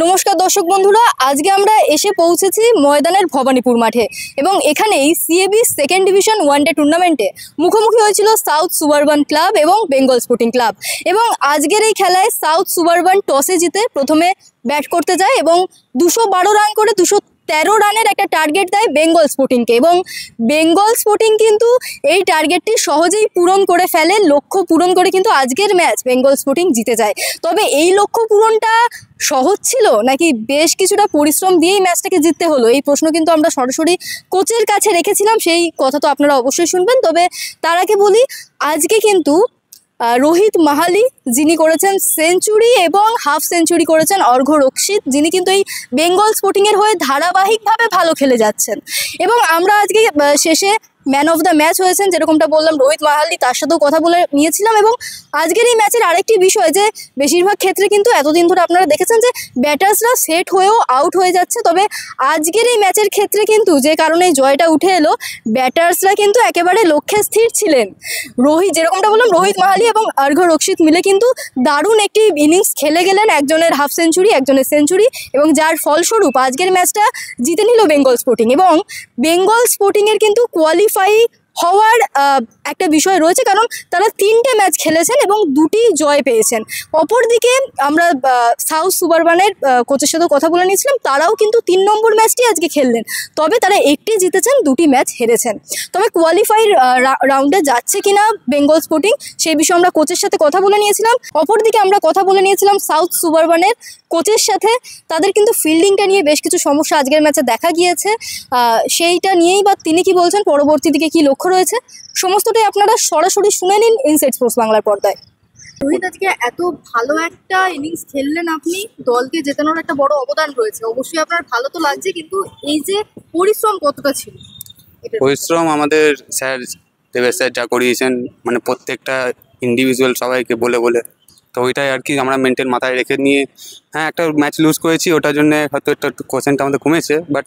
নমস্কার দর্শক বন্ধুরা, আজকে আমরা এসে পৌঁছেছি ময়দানের ভবানীপুর মাঠে এবং এখানেই সিএবি সেকেন্ড ডিভিশন ওয়ানডে টুর্নামেন্টে মুখোমুখি হয়েছিল সাউথ সুবারবান ক্লাব এবং বেঙ্গল স্পোর্টিং ক্লাব। এবং আজকের এই খেলায় সাউথ সুবারবান টসে জিতে প্রথমে ব্যাট করতে যায় এবং 212 রান করে 213 রানের একটা টার্গেট দেয় বেঙ্গল স্পোর্টিংকে এবং বেঙ্গল স্পোর্টিং কিন্তু এই টার্গেটটি সহজেই পূরণ করে ফেলে। লক্ষ্য পূরণ করে কিন্তু আজকের ম্যাচ বেঙ্গল স্পোর্টিং জিতে যায়। তবে এই লক্ষ্য পূরণটা সহজ ছিল নাকি বেশ কিছুটা পরিশ্রম দিয়েই ম্যাচটাকে জিততে হলো, এই প্রশ্ন কিন্তু আমরা সরাসরি কোচের কাছে রেখেছিলাম, সেই কথা তো আপনারা অবশ্যই শুনবেন। তবে তার আগে বলি, আজকে কিন্তু রোহিত মাহালি যিনি করেছেন সেঞ্চুরি এবং হাফ সেঞ্চুরি করেছেন অর্ঘ্য রক্ষিত, যিনি কিন্তু এই বেঙ্গল স্পোর্টিংয়ের হয়ে ধারাবাহিকভাবে ভালো খেলে যাচ্ছেন। এবং আমরা আজকে শেষে ম্যান অফ দ্য ম্যাচ হয়েছেন, যেরকমটা বললাম রোহিত মাহালি, তার সাথেও কথা বলে নিয়েছিলাম। এবং আজকের এই ম্যাচের আরেকটি বিষয় যে বেশিরভাগ ক্ষেত্রে কিন্তু এতদিন ধরে আপনারা দেখেছেন যে ব্যাটার্সরা সেট হয়েও আউট হয়ে যাচ্ছে, তবে আজকের এই ম্যাচের ক্ষেত্রে কিন্তু যে কারণে জয়টা উঠে এলো, ব্যাটার্সরা কিন্তু একেবারে লক্ষ্যে স্থির ছিলেন। যেরকমটা বললাম রোহিত মাহালি এবং অর্ঘ্য রক্ষিত মিলে কিন্তু দারুণ একটি ইনিংস খেলে গেলেন, একজনের হাফ সেঞ্চুরি একজনের সেঞ্চুরি, এবং যার ফলস্বরূপ আজকের ম্যাচটা জিতে নিল বেঙ্গল স্পোর্টিং। এবং বেঙ্গল স্পোর্টিংয়ের কিন্তু কোয়ালিফাই হওয়ার একটা বিষয় রয়েছে, কারণ তারা 3টে ম্যাচ খেলেছেন এবং 2টি জয় পেয়েছেন। অপরদিকে আমরা সাউথ সুবারবানের কোচের সাথেও কথা বলে নিয়েছিলাম, তারাও কিন্তু 3 নম্বর ম্যাচটি আজকে খেললেন, তবে তারা 1টি জিতেছেন, 2টি ম্যাচ হেরেছেন। তবে কোয়ালিফাই রাউন্ডে যাচ্ছে কিনা বেঙ্গল স্পোর্টিং, সেই বিষয়ে আমরা কোচের সাথে কথা বলে নিয়েছিলাম। অপরদিকে আমরা কথা বলে নিয়েছিলাম সাউথ সুবারবানের কোচের সাথে, তাদের কিন্তু ফিল্ডিংটা নিয়ে বেশ কিছু সমস্যা আজকের ম্যাচে দেখা গিয়েছে, সেইটা নিয়েই বা তিনি কি বলছেন, পরবর্তী দিকে কী লক্ষ্য রয়েছে, সমস্তটাই আপনারা সরাসরি শুনে নিন ইনসাইড স্পোর্টস বাংলার পর্দায়। রোহিত, আজকে এত ভালো একটা ইনিংস খেললেন আপনি, দলকে জেতানোর একটা বড় অবদান রয়েছে, অবশ্যই আপনার ভালো তো লাগছে, কিন্তু এই যে পরিশ্রম কতটা ছিল? পরিশ্রম আমাদের স্যার দেবেশ স্যার যা করিয়েছেন, মানে প্রত্যেকটা ইন্ডিভিজুয়াল সবাইকে বলে বলে, তো ওইটাই আর কি আমরা মেনটেন মাথায় রেখে নিয়ে, হ্যাঁ একটা ম্যাচ লুজ করেছি, ওটার জন্য হয়তো একটু কোশ্চেনটা আমাদের কমেছে, বাট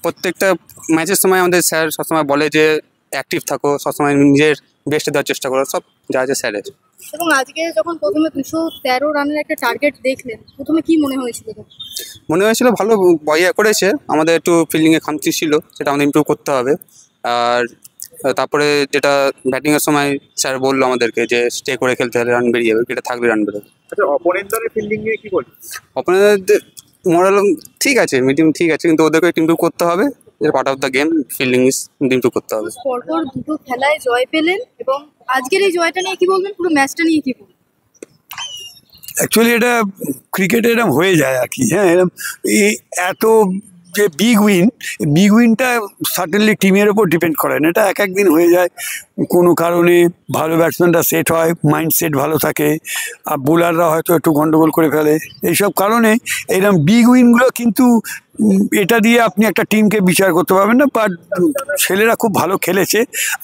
প্রত্যেকটা ম্যাচের সময় আমাদের স্যার সবসময় বলে যে অ্যাক্টিভ থাকো, সবসময় নিজের বেস্ট দেওয়ার চেষ্টা করো, সব যা আছে স্যারের। এবং আজকে যখন প্রথমে 213 রানের একটা টার্গেট দেখলেন, প্রথমে কি মনে হয়েছিল? মনে হয়েছিল ভালো বয় করেছে, আমাদের একটু ফিল্ডিংয়ে খামতি ছিল, সেটা আমাদের ইমপ্রুভ করতে হবে। আর তারপরে যেটা ব্যাটিংয়ের সময় স্যার বললো আমাদেরকে যে স্টে করে খেলতে হলে রান বেরিয়ে যাবে, এটা থাকলে রান বেরোবে। আচ্ছা, অপোনেন্টদের ফিল্ডিং নিয়ে কি বলি? অপোনেন্টদের মোরাল ঠিক আছে, মিডিয়াম ঠিক আছে, কিন্তু ওদেরকে একটু ইমপ্রুভ করতে হবে, part of the game, fielding is improve করতে হবে। পরপর 2টো খেলায় জয় পেলেন এবং আজকের এই জয়টা নিয়ে কি বলবেন, পুরো ম্যাচটা নিয়ে কি বলবেন? অ্যাকচুয়ালি এটা ক্রিকেটে এরকম হয়ে যায় আর কি। হ্যাঁ, এরকম এত যে বিগ উইনটা সার্টেনলি টিমের ওপর ডিপেন্ড করে না, এটা এক দিন হয়ে যায়, কোনো কারণে ভালো ব্যাটসম্যানরা সেট হয়, মাইন্ড সেট ভালো থাকে, আর বোলাররা হয়তো একটু গন্ডগোল করে ফেলে, এইসব কারণে এরকম বিগ উইনগুলো কিন্তু এটা দিয়ে আপনি একটা টিমকে বিচার করতে পারবেন না। বাট ছেলেরা খুব ভালো খেলেছে,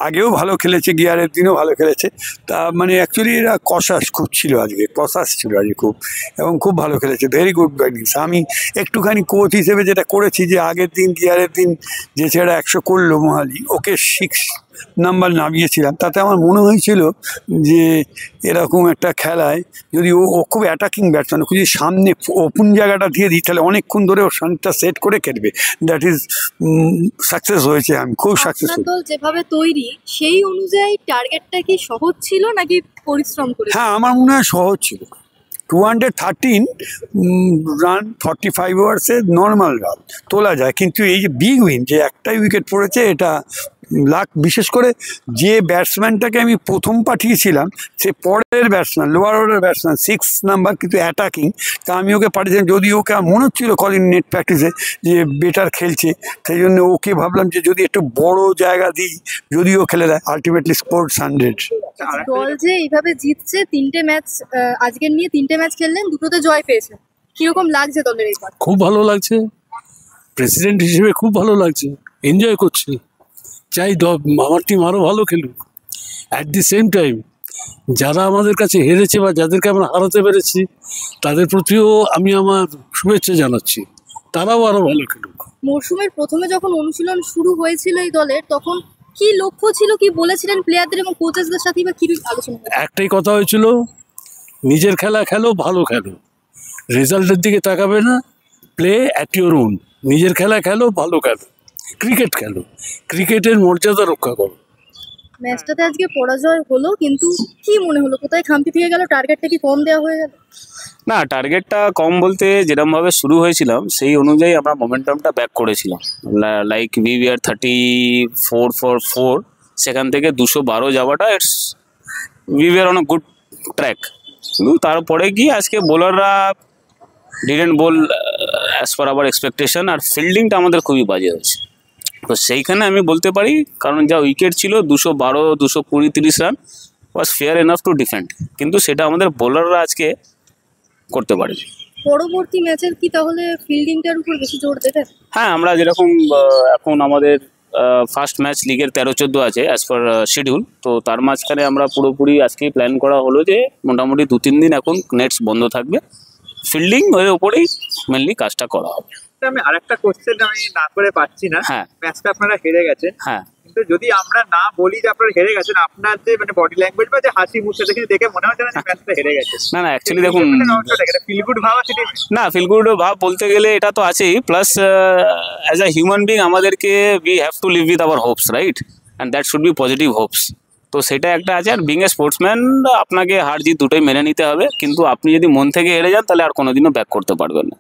আগেও ভালো খেলেছে, গিয়ারের দিনও ভালো খেলেছে, তা মানে অ্যাকচুয়ালি এরা কসাস ছিল আজকে খুব, এবং খুব ভালো খেলেছে, ভেরি গুড ব্যাটিংস। আমি একটুখানি কোচ হিসেবে যেটা করেছি যে আগের দিন গিয়ারের দিন যে ছেলেরা 100 করলো মোহালি, ওকে 6 নাম্বার নামিয়েছিলাম, তাতে আমার মনে হয়েছিল যে এরকম একটা খেলায় যদি ও খুব অ্যাটাকিং ব্যাটসম্যান, যদি সামনে ওপেন জায়গাটা দিয়ে দিই, তাহলে অনেকক্ষণ ধরে ও শানটা সেট করে খেলবে, দ্যাট ইজ সাকসেস হয়েছে, আমি খুব সাকসেসফুল। দল যেভাবে তৈরি সেই অনুযায়ী টার্গেটটা কি সহজ ছিল নাকি পরিশ্রম করে? হ্যাঁ, আমার মনে হয় সহজ ছিল। 213 রান 45 ওভার্সে নর্মাল রান তোলা যায়, কিন্তু এই যে বিগ উইন, যে একটাই উইকেট পড়েছে, এটা লাক। বিশেষ করে যে ব্যাটসম্যানটাকে আমি প্রথম পাঠিয়েছিলাম, সে পরের batsman, lower order batsman, 6 number, কিন্তু অ্যাটাকিং, তা আমি ওকে পাঠিয়েছিলাম, যদি ওকে মনে হচ্ছিল কদিন নেট প্র্যাকটিসে যে বেটার খেলছে, সেই জন্য ওকে ভাবলাম যে যদি একটু বড় জায়গা দিই, যদিও খেলে দেয়, আলটিমেটলি স্কোর 100। দল যে এইভাবে জিতছে, 3টে ম্যাচ আজকের নিয়ে 3টে ম্যাচ খেললেন, 2টোতে জয় পেয়েছে, কিরকম লাগছে দলের এইবার? খুব ভালো লাগছে, প্রেসিডেন্ট হিসেবে খুব ভালো লাগছে, এনজয় করছি, চাই আমার টিম আরও ভালো খেলুক। অ্যাট দি সেম টাইম যারা আমাদের কাছে হেরেছে বা যাদেরকে আমরা হারাতে পেরেছি, তাদের প্রতিও আমি আমার শুভেচ্ছা জানাচ্ছি, তারাও আরও ভালো খেলুক। মরশুমের প্রথমে যখন অনুশীলন শুরু হয়েছিল এই দলের, তখন কি লক্ষ্য ছিল, কি বলেছিলেন প্লেয়ারদের এবং কোচেসদের সাথে, বা কি আলোচনা? একটাই কথা হয়েছিল, নিজের খেলা খেলো, ভালো খেলো, রেজাল্টের দিকে তাকাবে না, প্লে অ্যাট ইউর ওন, নিজের খেলা খেলো, ভালো খেলো, ক্রিকেট খেলো, ক্রিকেটের মর্যাদা রক্ষা করো। ম্যাচটাতে আজকে পরাজয় হলো, কিন্তু কি মনে হলো কোথায় খামতি থেকে গেল? টার্গেটটা কি কম দেওয়া হয়ে গেল? না, টার্গেটটা কম বলতে যেরকমভাবে শুরু হয়েছিলাম সেই অনুযায়ী আমরা মোমেন্টামটা ব্যাক করেছিলাম। লাইক VVR 34 for 4, সেখান থেকে 212 যাওয়াটা it's VVR on good track. কিন্তু তারপরে গিয়ে আজকে বোলাররা didn't bowl as per our expectation, আর ফিল্ডিংটা আমাদের খুবই বাজে হয়েছে। তো সেইখানে আমি বলতে পারি, কারণ যা উইকেট ছিল 212, 220, 30 run was fair enough to defend, কিন্তু সেটা আমাদের বোলাররা আজকে করতে পারেনি। পরবর্তী ম্যাচের কি তাহলে ফিল্ডিংটার উপর বেশি জোর দেবে? হ্যাঁ, আমরা যেরকম এখন আমাদের ফার্স্ট ম্যাচ লিগের 13-14 আছে অ্যাজ পার শিডিউল, তো তার মাঝখানে আমরা পুরোপুরি আজকেই প্ল্যান করা হলো যে মোটামুটি 2-3 দিন এখন নেটস বন্ধ থাকবে, ফিল্ডিং এর ওপরেই মেনলি কাজটা করা হবে। আমি আরেকটা কোশ্চেন আমি না করে পাচ্ছি না। হ্যাঁ। ম্যাচটা আপনারা হেরে গেছেন, হ্যাঁ, কিন্তু যদি আমরা না বলি যে আপনারা হেরে গেছেন, আপনার যে মানে বডি ল্যাঙ্গুয়েজ বা যে হাসি মুখে দেখে মনে হচ্ছে না যে ম্যাচটা হেরে গেছে। না অ্যাকচুয়ালি দেখুন, ফিল গুড ভাব আছে team এ? না ফিল গুড ভাব বলতে গেলে এটা তো আছেই, plus as a human being আমাদেরকে we have to live with our hopes, right? And that should be positive hopes. তো সেটা একটা আছে, আর বিং এ স্পোর্টসম্যান আপনাকে হার জিত দুটোই মেনে নিতে হবে, কিন্তু আপনি যদি মন থেকে হেরে যান তাহলে আর কোনোদিনও ব্যাক করতে পারবেন না।